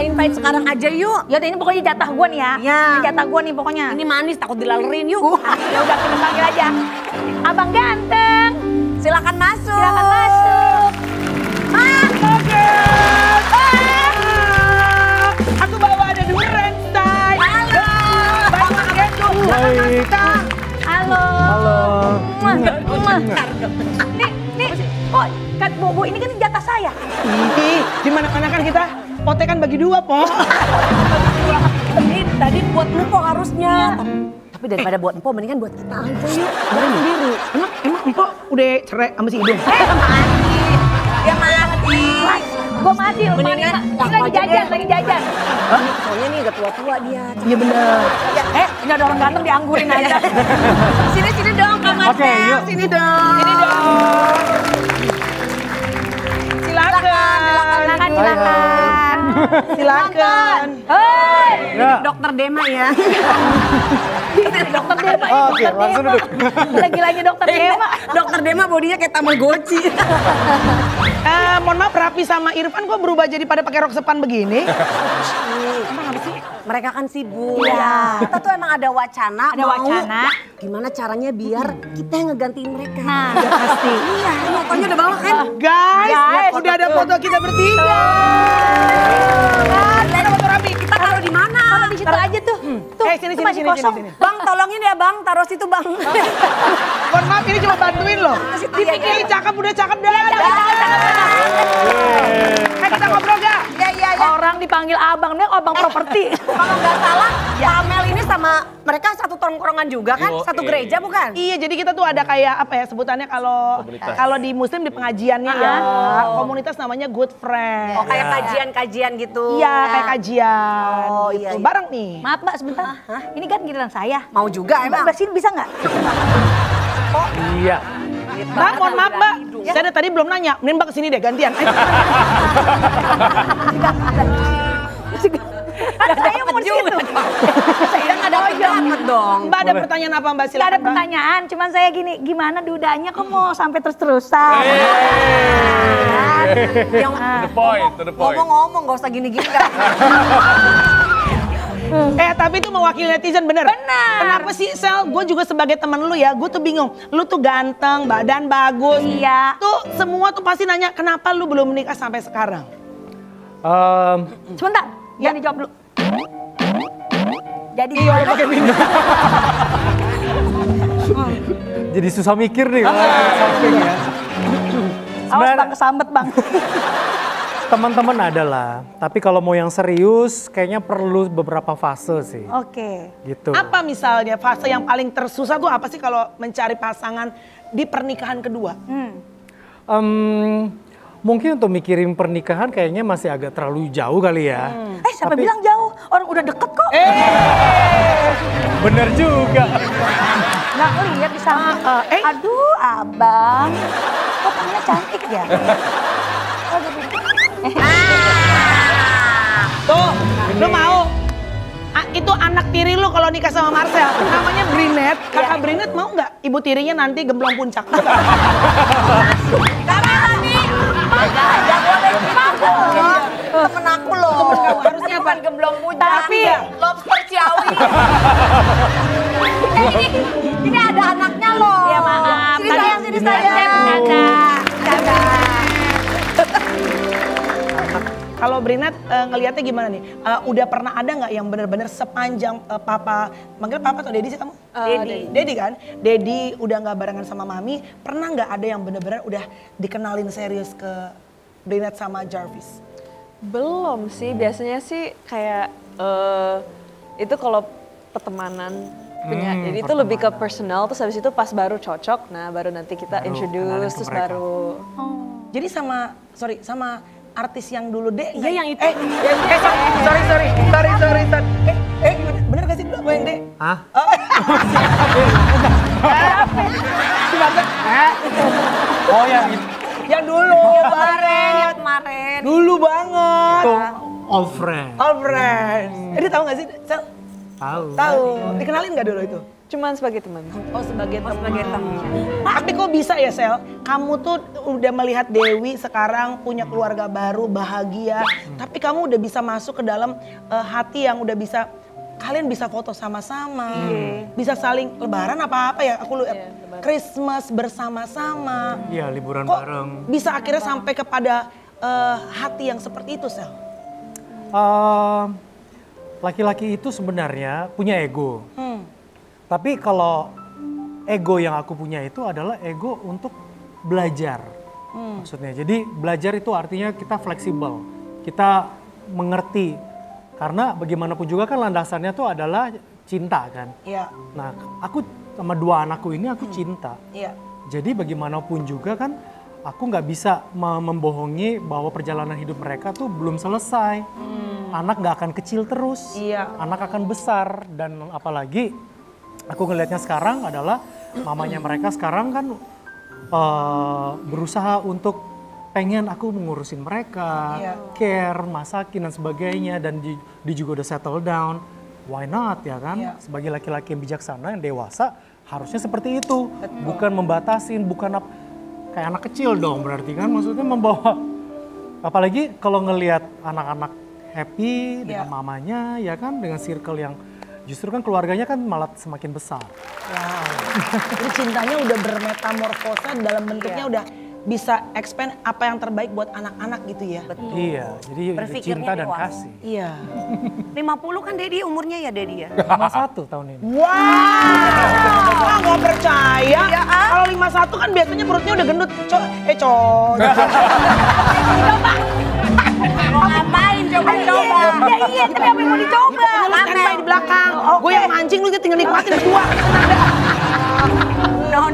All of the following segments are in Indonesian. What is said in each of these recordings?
invite sekarang aja yuk. Ya ini pokoknya jatah gue nih ya. Iya. Ini jatah gue nih pokoknya. Ini manis takut dilalerin yuk. Ya udah kita panggil aja. Abang ganteng. Silakan masuk. Silakan masuk. Oke. Aku bawa ada durian, say. Halo. Bang gendong. Baik. Halo. Halo. Nih, kok kan bobo ini kan jatah saya. Ih, di mana-mana kan kita potekan bagi dua, Po. Ini tadi buat lu po harusnya. Tapi daripada buat empo mendingan buat kita aja yuk. Jangan sendiri. Emang Empok udah cerai sama si Idung? Ya mati. Gue mati loh. Mendingan Ini lagi jajan, lagi jajan. Soalnya nih udah tua-tua dia. Iya bener. Ini ada orang ganteng dianggurin aja. Sini dong Kak Marcel. Oke, yuk. Sini dong. Silakan. Silakan. Silakan. Hei. Ya. Dokter Dema ya. Dokter Dema. Oke, langsung duduk. Gila-gilanya dokter Dema. Dokter Dema bodinya kayak Tamagotchi. Mohon maaf, Rapi sama Irfan kok berubah jadi pada pakai rok sepan begini? Emang apa sih? Mereka kan sibuk. Iya. Kita tuh emang ada wacana. Ada wacana. Gimana caranya biar kita yang ngegantiin mereka. Nah, udah pasti. Iya, fotonya udah bawa kan? Guys, Guys, udah ada foto kita bertiga. Ada foto Rapi. Kita taruh di mana? Taruh di situ aja tuh. Tuh, Sini, itu masih kosong. Bang, tolongin ya Bang, taruh situ Bang. Mohon maaf, ini cuma bantuin loh. Dipikir cakep, udah cakep dah. Kita ngobrol gak? Iya. Orang dipanggil abang, nih abang properti. Kalau nggak salah, Amel ini sama mereka satu tongkrongan juga kan? Satu gereja bukan? Iya, jadi kita tuh ada kayak apa ya sebutannya kalau di Muslim di pengajiannya ya komunitas namanya Good Friend. Oh, kayak kajian-kajian gitu. Iya, kayak kajian. Oh, gitu. iya. Bareng nih. Maaf Mbak sebentar. Ini kan giliran saya. Mau juga Mbak emang? bersihin bisa nggak? Iya. Mbak, mohon maaf Mbak. Saya dari tadi belum nanya. Mending Mbak kesini deh gantian. Saya mau di situ. Saya nggak dapet dong. Mbak ada pertanyaan apa Mbak? Nggak Silakan ada Mbak. pertanyaan, cuman saya gimana dudanya kok mau sampai terus-terusan? Yang To the point, to the point. ngomong-ngomong gak usah gini-gini kan. Tapi itu mewakili netizen bener. Benar. Kenapa sih Sel? Gue juga sebagai teman lu ya, gue tuh bingung. Lu tuh ganteng, badan bagus. Iya. Tuh semua tuh pasti nanya kenapa lu belum menikah sampai sekarang? Sebentar, jangan dijawab dulu. Jadi Iya, pakai bini. Jadi susah mikir nih. Samping ya. awas bang, kesambet bang. Teman-teman ada lah. Tapi kalau mau yang serius, kayaknya perlu beberapa fase sih. Oke. Gitu. Apa misalnya fase yang paling tersusah tuh apa sih kalau mencari pasangan di pernikahan kedua? Mungkin untuk mikirin pernikahan kayaknya masih agak terlalu jauh kali ya. Siapa Tapi- bilang jauh? Orang udah deket kok. Bener juga. Nggak ngeliat di sana. Aduh abang, kok tangannya cantik ya? Tuh, lu mau? Itu anak tiri lu kalau nikah sama Marcel. Namanya Brinet. Kakak Brinet mau nggak ibu tirinya nanti gemblong puncak? Gak boleh gitu. Temen aku loh. Harusnya bukan gemblong puncak. Tapi lobster Ciawi. Ini ada anaknya loh. ya maaf. Sini sayang, sini sayang. Saya bercanda. Kalau Brinet ngelihatnya gimana nih? Udah pernah ada nggak yang benar-benar sepanjang papa, manggil papa atau Dedi sih kamu? Dedi. Dedi kan? Dedi udah nggak barengan sama mami, pernah nggak ada yang benar-benar udah dikenalin serius ke Brinet sama Jarvis? Belum sih, biasanya sih kayak itu kalau pertemanan punya, jadi itu lebih ke personal, terus habis itu pas baru cocok, nah baru nanti kita introduce, terus baru. Jadi sama artis yang dulu deh. Iya, yang itu. Sorry. Bener gak sih gue yang deh? Hah? Oh yang itu. Yang dulu. Yang kemarin. Dulu banget. Itu all friend. All friends. Dia tahu gak sih? Sel? Tahu. Tahu. Dikenalin nggak dulu itu? Cuman sebagai teman. Oh sebagai teman. Tapi kok bisa ya Sel? Kamu tuh udah melihat Dewi sekarang punya keluarga baru, bahagia. Tapi kamu udah bisa masuk ke dalam hati yang udah bisa, kalian bisa foto sama-sama. Bisa saling lebaran apa-apa ya? Aku Christmas bersama-sama. Iya, liburan Kok bareng. bisa akhirnya sampai kepada hati yang seperti itu Sel? Laki-laki itu sebenarnya punya ego. Tapi kalau ego yang aku punya itu adalah ego untuk belajar. Maksudnya, jadi belajar itu artinya kita fleksibel, kita mengerti. Karena bagaimanapun juga kan landasannya itu adalah cinta kan. Iya. Nah, aku sama dua anakku ini aku cinta. Iya. Jadi bagaimanapun juga kan aku nggak bisa membohongi bahwa perjalanan hidup mereka tuh belum selesai. Anak nggak akan kecil terus, Iya. anak akan besar. Dan apalagi aku ngelihatnya sekarang adalah mamanya mereka sekarang kan berusaha untuk pengen aku mengurusin mereka, Iya. care, masakin dan sebagainya. Dan dia juga udah settle down. Why not ya kan? Iya. Sebagai laki-laki yang bijaksana, yang dewasa harusnya seperti itu. Bukan membatasin, bukan kayak anak kecil dong berarti kan. Maksudnya membawa, apalagi kalau ngelihat anak-anak happy dengan mamanya ya kan, dengan circle yang justru kan keluarganya kan malah semakin besar. Wow. Jadi cintanya udah bermetamorfosa dalam bentuknya udah bisa expand apa yang terbaik buat anak-anak gitu ya. Iya, jadi Berpikirnya cinta dan dewasa. kasih. Iya. 50 kan Dedi umurnya ya Dedi ya. 51 tahun ini. Wow. Nggak percaya. Kalau 51 kan biasanya perutnya udah gendut. Mau ngapain coba-coba? Iya, tapi apa yang mau dicoba? Lu standby di belakang. Gue yang mancing, lu tinggal nikmatin berdua. No.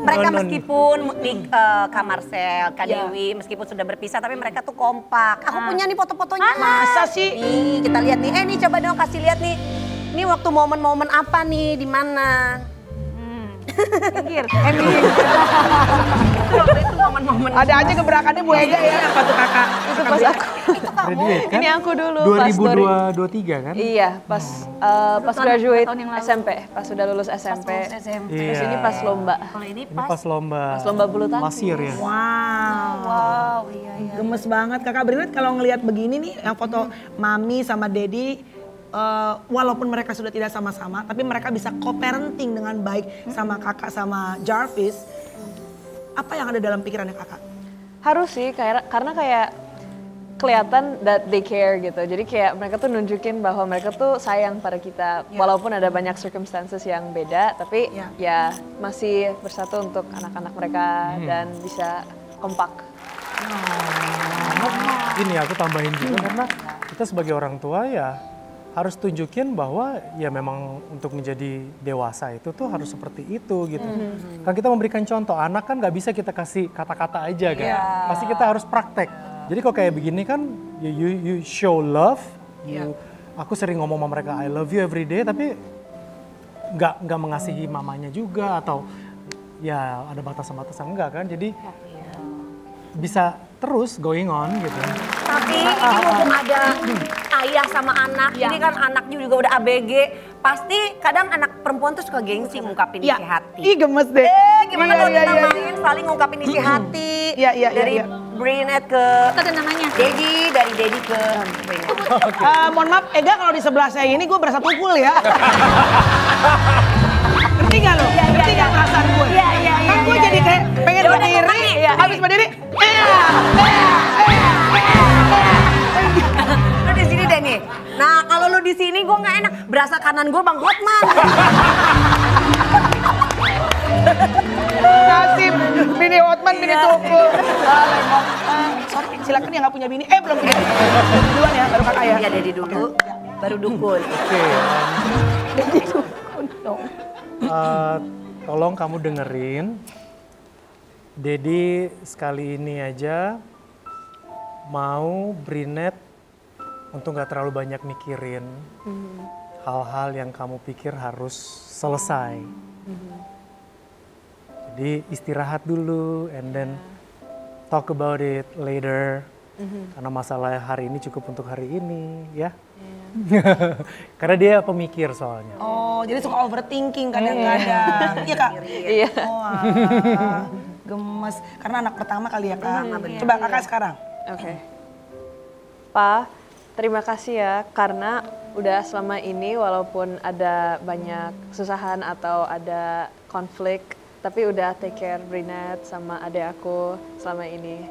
Mereka No. meskipun di kamar sel, Kak Dewi, meskipun sudah berpisah, tapi mereka tuh kompak. Aku punya nih foto-fotonya. Masa sih? Nih, kita lihat nih. Nih coba dong kasih lihat nih. Ini waktu momen-momen apa nih, di mana? Pinggir. Itu momen-momen. Ada aja gebrakannya Bu Ega ya. Apa tuh kakak? Itu pas aku. Graduate kan? Ini aku dulu pas 2023 kan? Iya, pas graduate tahun yang lalu. SMP, pas sudah lulus SMP. SMP. Terus ini pas lomba. Kalau ini Ini pas lomba. Pas lomba bulu tangkis. Last year ya? Wow. iya. Gemes banget kakak Brilliant kalau ngelihat begini nih yang foto Mami sama Dedi, walaupun mereka sudah tidak sama-sama tapi mereka bisa co-parenting dengan baik sama kakak sama Jarvis. Apa yang ada dalam pikirannya kakak? Harus sih, karena kayak kelihatan that they care gitu. Jadi kayak mereka tuh nunjukin bahwa mereka tuh sayang pada kita. Walaupun ada banyak circumstances yang beda, tapi ya masih bersatu untuk anak-anak mereka dan bisa kompak. Gini aku tambahin juga karena kita sebagai orang tua ya harus tunjukin bahwa ya memang untuk menjadi dewasa itu tuh harus seperti itu gitu. Kan kita memberikan contoh, anak kan nggak bisa kita kasih kata-kata aja kan. Pasti kita harus praktek. Jadi kok kayak begini kan you show love. Aku sering ngomong sama mereka I love you every day tapi nggak mengasihi mamanya juga atau ya ada batasan-batasan enggak kan. Jadi bisa terus going on gitu. Tapi ini mumpung ada ayah sama anak, ini kan anaknya juga udah ABG. Pasti kadang anak perempuan tuh suka gengsi ngungkapin isi hati. Ih gemes deh. Gimana kalau kita main saling ngungkapin isi hati. Dari Brilliant ke Ada namanya. Dedi, dari Dedi ke Brilliant. Mohon maaf Ega kalau di sebelah saya ini gue berasa tukul ya. Ngerti gak lo? Ngerti gak perasaan gue? Kan gue jadi kayak pengen berdiri, habis berdiri. Lu di sini deh nih. Nah kalau lu di sini gue nggak enak. Berasa kanan gue Bang Hotman. Nasib, bini Hotman, bini tukul. Sorry, silakan yang nggak punya bini. Belum punya. Duluan ya, baru kakak ya. Iya Dedi dulu, baru Dukul. Oke. Tolong kamu dengerin. Dedi sekali ini aja mau Brilliant untuk gak terlalu banyak mikirin hal-hal yang kamu pikir harus selesai. Jadi istirahat dulu and then talk about it later. Karena masalah hari ini cukup untuk hari ini ya. Karena dia pemikir soalnya. Oh, jadi suka overthinking kadang-kadang. Iya Kak? Iya. Oh, alah. Gemes. Karena anak pertama kali ya Kak. Coba Kakak sekarang. Oke. Pa, terima kasih ya karena udah selama ini walaupun ada banyak kesusahan atau ada konflik, tapi udah take care Brinette sama adik aku selama ini.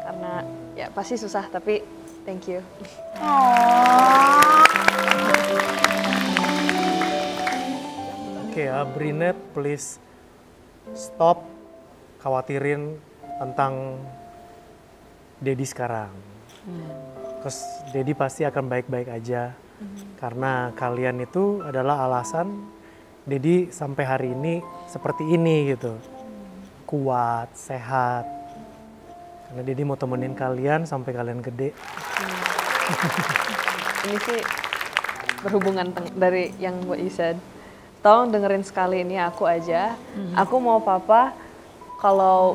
Karena ya pasti susah tapi thank you. Oke ya, Brinette please stop khawatirin tentang Dedi sekarang. Terus Dedi pasti akan baik-baik aja. Karena kalian itu adalah alasan Dedi sampai hari ini seperti ini gitu. Kuat, sehat. Karena Dedi mau temenin kalian sampai kalian gede. Ini sih berhubungan dari yang what you said. Tolong dengerin sekali ini aku aja. Aku mau papa kalau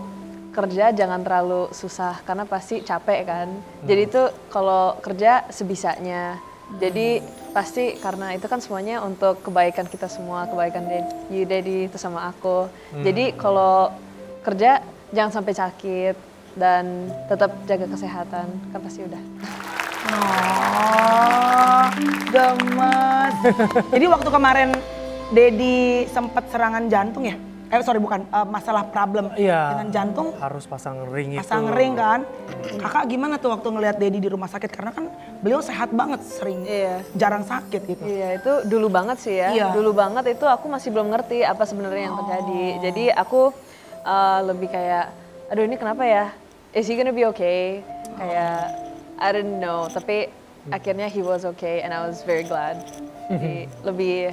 kerja jangan terlalu susah karena pasti capek kan. Jadi itu kalau kerja sebisanya. Jadi pasti karena itu kan semuanya untuk kebaikan kita semua, kebaikan Daddy itu sama aku. Jadi kalau kerja jangan sampai sakit dan tetap jaga kesehatan, kan pasti udah. Oh, gemes. Jadi waktu kemarin Dedi sempat serangan jantung ya? Sorry bukan, masalah problem dengan jantung. Harus pasang ring itu. Pasang ring kan. Kakak gimana tuh waktu ngelihat Dedi di rumah sakit? Karena kan beliau sehat banget, sering jarang sakit gitu. Iya itu dulu banget sih ya. Iya. Dulu banget itu aku masih belum ngerti apa sebenarnya yang terjadi. Jadi aku lebih kayak, aduh ini kenapa ya? Is he gonna be okay? Kayak, I don't know. Tapi akhirnya he was okay and I was very glad. Jadi lebih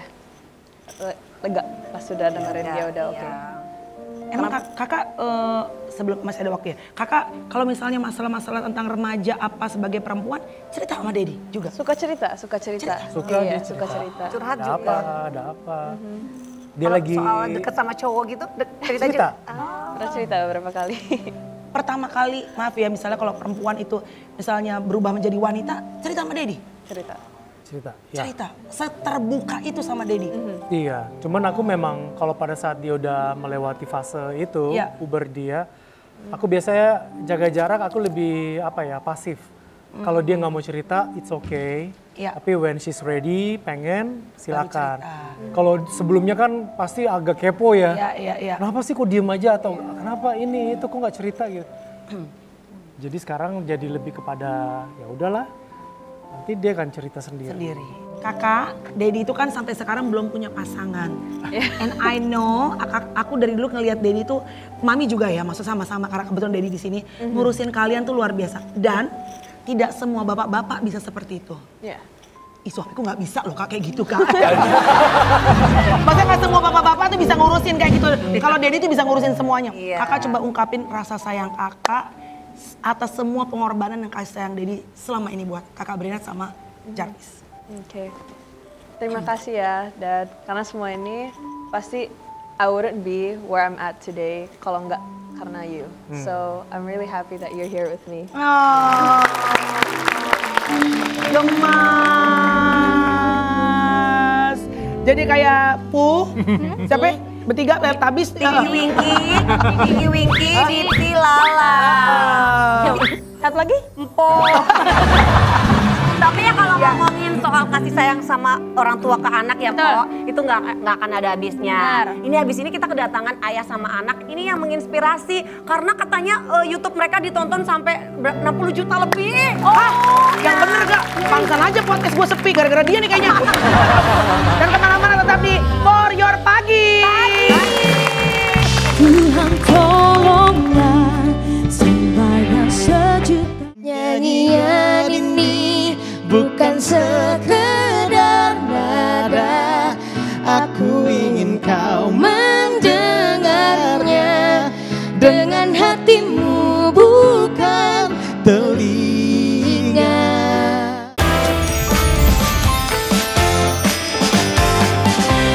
lega pas sudah dengerin dia udah oke. Emang kakak sebelum masih ada waktu ya, kakak kalau misalnya masalah-masalah tentang remaja apa sebagai perempuan cerita sama Dedi juga? Suka cerita. Suka Iya, dia suka cerita. Curhat Ada juga. ada apa. Dia lagi Soal deket sama cowok gitu, cerita juga. Pernah cerita beberapa kali. Pertama kali, maaf ya misalnya kalau perempuan itu misalnya berubah menjadi wanita, cerita sama Dedi? Cerita. Ya. Cerita, seterbuka itu sama Dedi? Iya, cuman aku memang kalau pada saat dia udah melewati fase itu, puber dia, aku biasanya jaga jarak, aku lebih pasif. Kalau dia nggak mau cerita, it's okay. Tapi when she's ready, pengen, silakan. Kalau sebelumnya kan pasti agak kepo ya. Kenapa sih kok diem aja atau kenapa ini itu kok nggak cerita gitu. Jadi sekarang jadi lebih kepada ya udahlah. Nanti dia akan cerita sendiri. Kakak, Dedi itu kan sampai sekarang belum punya pasangan. And I know, aku dari dulu ngelihat Dedi itu, Mami juga ya, maksud sama-sama karena kebetulan Dedi di sini ngurusin kalian tuh luar biasa. Dan tidak semua bapak-bapak bisa seperti itu. Ih suamiku nggak bisa loh Kak kayak gitu Kak. Maksudnya nggak semua bapak-bapak tuh bisa ngurusin kayak gitu. Kalau Dedi tuh bisa ngurusin semuanya. Kakak coba ungkapin rasa sayang kakak atas semua pengorbanan yang kasih sayang Dedi selama ini buat kakak Brinette sama Jarvis. Oke. Terima kasih ya Dad, karena semua ini pasti I wouldn't be where I'm at today kalau nggak karena you. So I'm really happy that you're here with me. Gemas. Jadi kayak siapa ya? Bertiga Teletubbies. Winky, Diti, Lala. Satu lagi? Empo. Tapi ya kalau ngomongin soal kasih sayang sama orang tua ke anak ya Po, itu nggak akan ada habisnya. Ini habis ini kita kedatangan ayah sama anak, ini yang menginspirasi. Karena katanya YouTube mereka ditonton sampai 60 juta lebih. Yang bener gak? Pantesan aja podcast gue sepi gara-gara dia nih kayaknya. Dan kemana-mana tetap di For Your Pagi. Tuhan tolonglah sembahyang sejuta. Nyanyian ini bukan sekedar nada, aku ingin kau mendengarnya dengan hatimu.